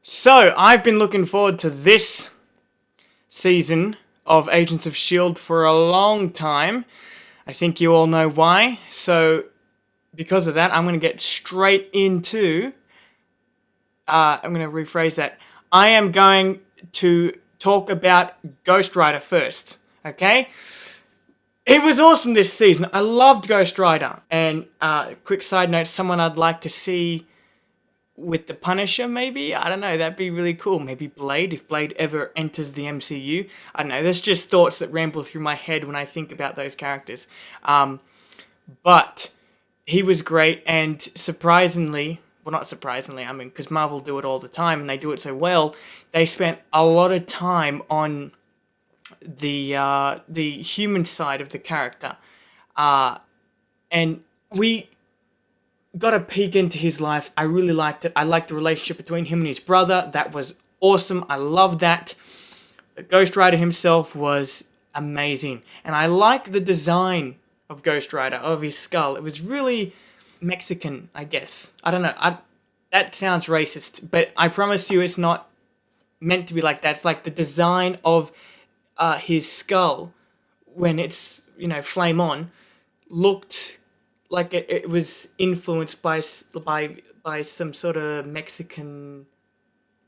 So, I've been looking forward to this season of Agents of S.H.I.E.L.D. for a long time. I think you all know why. So, because of that, I'm going to get straight into... I'm going to rephrase that. I am going to talk about Ghost Rider first, okay? It was awesome this season. I loved Ghost Rider. And, quick side note, someone I'd like to see with the Punisher, maybe? I don't know, that'd be really cool. Maybe Blade, if Blade ever enters the MCU. I don't know, there's just thoughts that ramble through my head when I think about those characters. But he was great, and surprisingly, well, not surprisingly, I mean, because Marvel do it all the time, and they do it so well, they spent a lot of time on the human side of the character. And we got a peek into his life. I really liked it. I liked the relationship between him and his brother. That was awesome. I loved that. The Ghost Rider himself was amazing. And I like the design of Ghost Rider, of his skull. It was really Mexican, I guess. I don't know. That sounds racist, but I promise you it's not meant to be like that. It's like the design of his skull when it's, flame on, looked like it was influenced by some sort of Mexican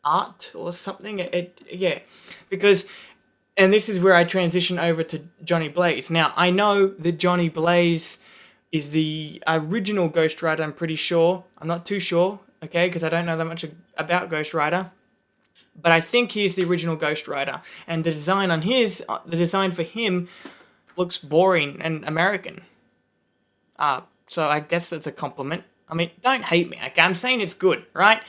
art or something. Yeah, because, and this is where I transition over to Johnny Blaze. Now, I know that Johnny Blaze is the original Ghost Rider, I'm pretty sure. I'm not too sure, okay, because I don't know that much about Ghost Rider. But I think he's the original Ghost Rider. And the design for him looks boring and American. So I guess that's a compliment. I mean, don't hate me, okay? I'm saying it's good, right?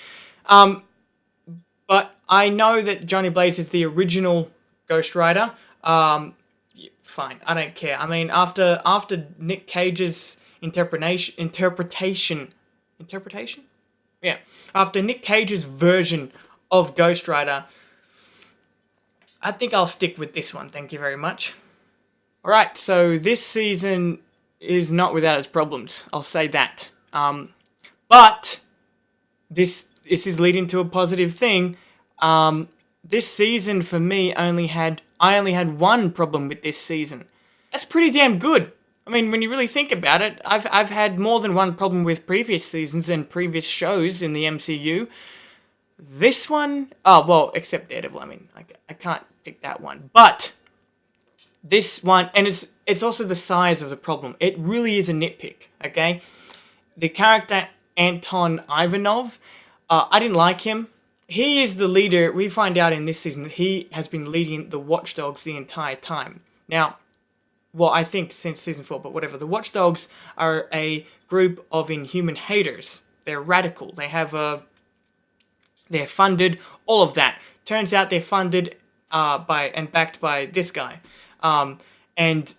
But I know that Johnny Blaze is the original Ghost Rider. Fine, I don't care. I mean, after Nick Cage's interpretation? Yeah. After Nick Cage's version of Ghost Rider, I think I'll stick with this one. Thank you very much. Alright, so this season is not without its problems, I'll say that. But this is leading to a positive thing. This season for me I only had one problem with this season. That's pretty damn good. I mean, when you really think about it, I've had more than one problem with previous seasons and previous shows in the MCU. This one, except Daredevil. I mean, I can't pick that one, but this one, and it's also the size of the problem. It really is a nitpick, okay? The character Anton Ivanov, I didn't like him. He is the leader. We find out in this season that he has been leading the Watchdogs the entire time. Now, well, I think since season 4, but whatever. The Watchdogs are a group of inhuman haters. They're radical. They're funded, all of that. Turns out they're funded by and backed by this guy. And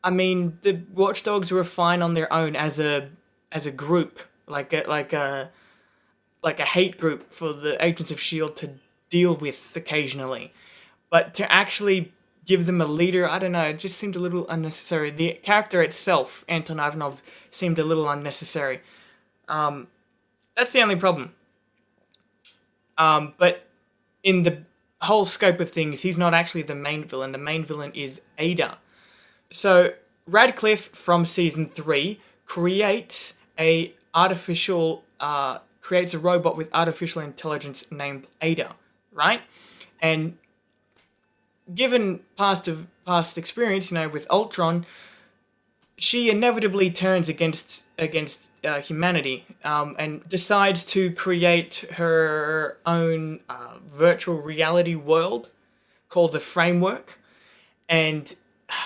I mean, the Watchdogs were fine on their own as a group, like a hate group for the Agents of S.H.I.E.L.D. to deal with occasionally. But to actually give them a leader, I don't know, it just seemed a little unnecessary. The character itself, Anton Ivanov, seemed a little unnecessary. That's the only problem. But in the whole scope of things, he's not actually the main villain. The main villain is Ada. So Radcliffe from season 3 creates a robot with artificial intelligence named Ada, right? And given past experience, with Ultron, she inevitably turns against humanity and decides to create her own virtual reality world called the Framework. And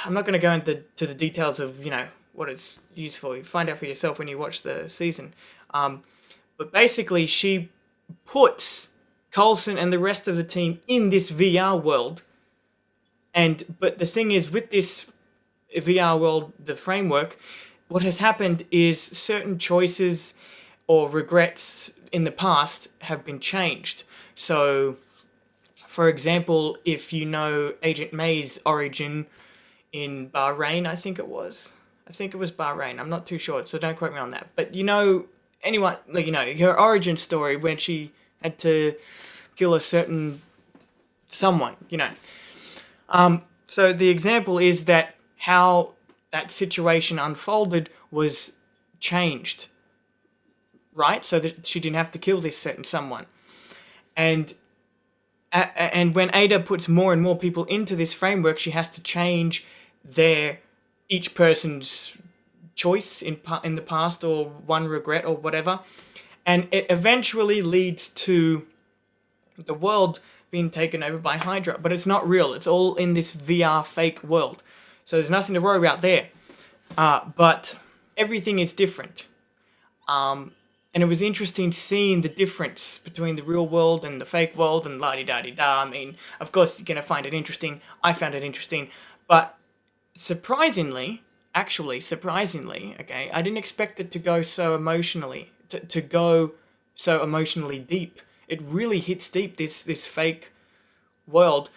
I'm not going to go into the details of what it's used for. You find out for yourself when you watch the season. But basically, she puts Coulson and the rest of the team in this VR world. But the thing is, with this VR world, the Framework, what has happened is certain choices or regrets in the past have been changed. So, for example, if you know Agent May's origin in Bahrain, I think it was Bahrain. I'm not too sure, so don't quote me on that. But anyone, her origin story when she had to kill a certain someone, So the example is that how that situation unfolded was changed, right? So that she didn't have to kill this certain someone. And when Ada puts more and more people into this framework, she has to change each person's choice in the past, or one regret or whatever. And it eventually leads to the world being taken over by Hydra. But it's not real. It's all in this VR fake world. So there's nothing to worry about there. But everything is different. And it was interesting seeing the difference between the real world and the fake world and la-di-da-di-da. I mean, of course, you're going to find it interesting. I found it interesting. But surprisingly, okay, I didn't expect it to go so emotionally, to go so emotionally deep. It really hits deep, this fake world.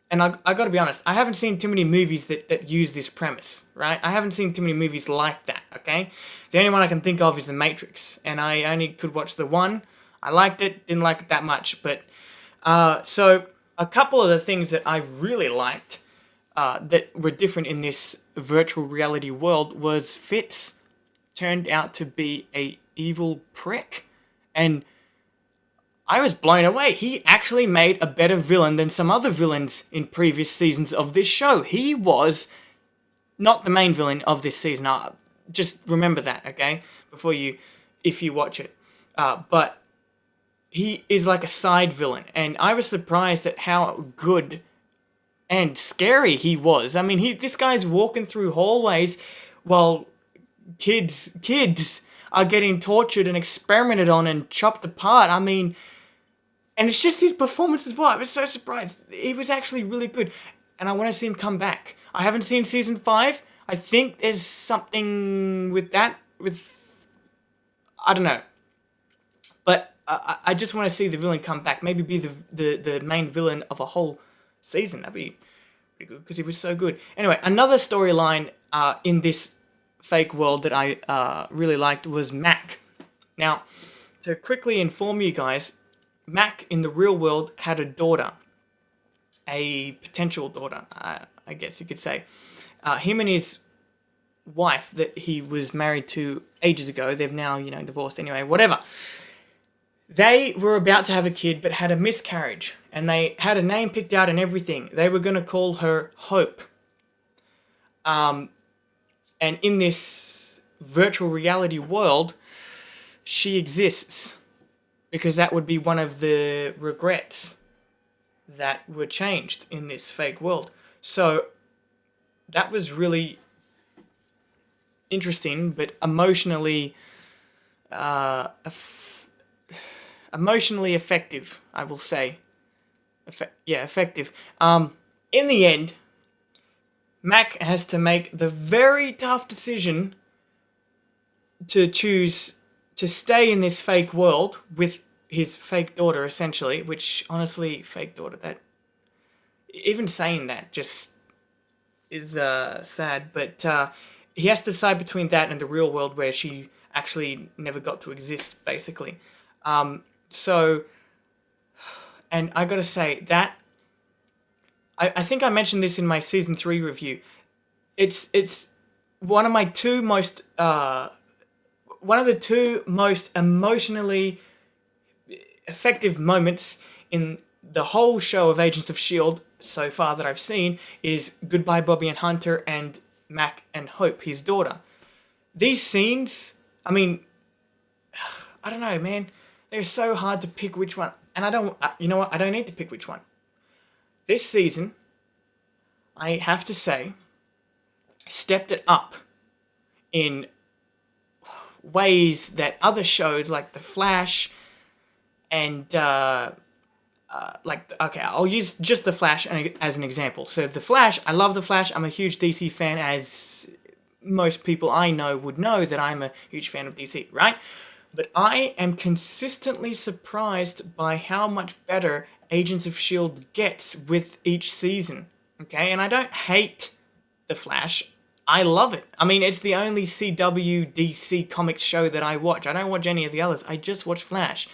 And I got to be honest, I haven't seen too many movies that use this premise, right? I haven't seen too many movies like that, okay? The only one I can think of is The Matrix, and I only could watch the one. I liked it, didn't like it that much, but... so, a couple of the things that I really liked that were different in this virtual reality world was Fitz turned out to be a evil prick. And I was blown away. He actually made a better villain than some other villains in previous seasons of this show. He was not the main villain of this season. Just remember that, okay? If you watch it. But he is like a side villain. And I was surprised at how good and scary he was. I mean, this guy's walking through hallways while kids are getting tortured and experimented on and chopped apart. I mean... And it's just his performance as well. I was so surprised. He was actually really good. And I want to see him come back. I haven't seen season 5. I think there's something with that. I don't know. But I just want to see the villain come back. Maybe be the main villain of a whole season. That'd be pretty good because he was so good. Anyway, another storyline in this fake world that I really liked was Mac. Now, to quickly inform you guys... Mac, in the real world, had a daughter. A potential daughter, I guess you could say. Him and his wife that he was married to ages ago, they've now, divorced anyway, whatever. They were about to have a kid, but had a miscarriage. And they had a name picked out and everything. They were going to call her Hope. And in this virtual reality world, she exists. Because that would be one of the regrets that were changed in this fake world. So that was really interesting, but emotionally effective, I will say. Effective. In the end, Mac has to make the very tough decision to choose to stay in this fake world with his fake daughter, essentially, which, honestly, fake daughter, that... Even saying that just is sad, but he has to decide between that and the real world where she actually never got to exist, basically. So, and I gotta say, that... I think I mentioned this in my Season 3 review. It's one of my two most... one of the two most emotionally effective moments in the whole show of Agents of S.H.I.E.L.D. so far that I've seen is Goodbye Bobby and Hunter and Mac and Hope, his daughter. These scenes, I mean, I don't know, man. They're so hard to pick which one. And you know what? I don't need to pick which one. This season, I have to say, stepped it up in ways that other shows like The Flash and I'll use just The Flash as an example. So The Flash, I love The Flash. I'm a huge DC fan, as most people I know would know that I'm a huge fan of DC, right? But I am consistently surprised by how much better Agents of S.H.I.E.L.D. gets with each season, okay? And I don't hate The Flash. I love it. I mean, it's the only CW DC comics show that I watch. I don't watch any of the others. I just watch Flash.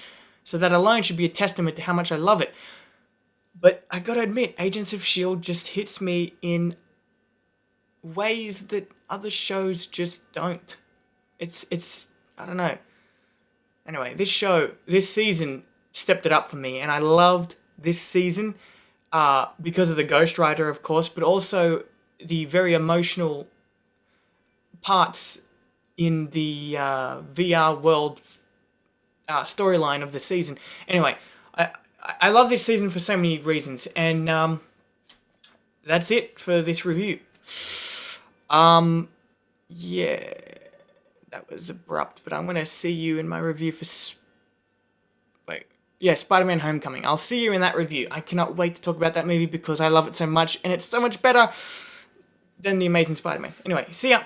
So that alone should be a testament to how much I love it. But I gotta admit, Agents of S.H.I.E.L.D. just hits me in ways that other shows just don't. It's I don't know. Anyway, this season stepped it up for me, and I loved this season because of the ghostwriter, of course, but also the very emotional parts in the VR world storyline of the season. Anyway, I love this season for so many reasons, and that's it for this review. Yeah, that was abrupt, but I'm gonna see you in my review for Spider-Man Homecoming. I'll see you in that review. I cannot wait to talk about that movie because I love it so much, and it's so much better than The Amazing Spider-Man. Anyway, see ya!